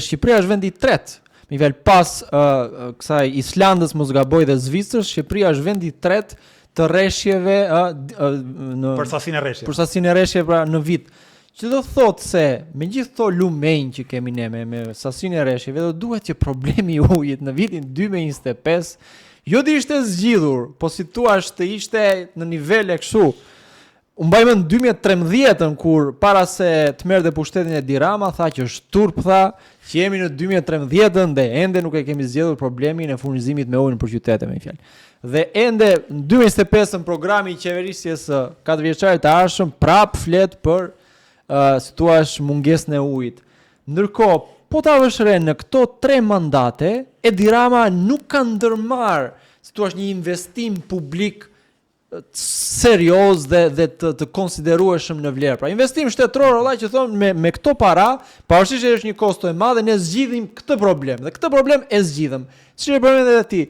Shqipëria është vendi i tretë. Mi vel pas kësaj Islandës, mos gaboj, dhe Zvicrës, Shqipëria është vendi i tretë të rreshjeve për sasinë e rreshjeve. Për sasinë e rreshjeve pra në vit. Që do thotë se me gjithë këto lumenj që kemi ne me sasinë e rreshjeve, do duhet që problemi i ujit në vitin 2025 jo të ishte zgjidhur, po si thua të ishte në nivele kështu. Unë mbaj mend 2013 kur para se të merrte pushtetin e Dirama tha që është turp, tha që jemi në 2013 dhe ende nuk e kemi zgjedhur problemin e furnizimit me ujë për qytete, me fjalë. Dhe ende në 2025 në programi i qeverisjes 4 vjeçare të ardhshëm prap flet për si thua mungesën e ujit. Ndërkohë, po ta vësh re në këto 3 mandate, Edi Rama nuk ka ndërmarr si thua një investim publik serioz dhe të konsiderueshëm në vlerë. Pra investim shtetëror, vëllai, që thonë me këto para, pavarësisht që është një kosto e madhe, ne zgjidhim këtë problem dhe këtë problem e zgjidhëm. Siç e përmendë edhe ti.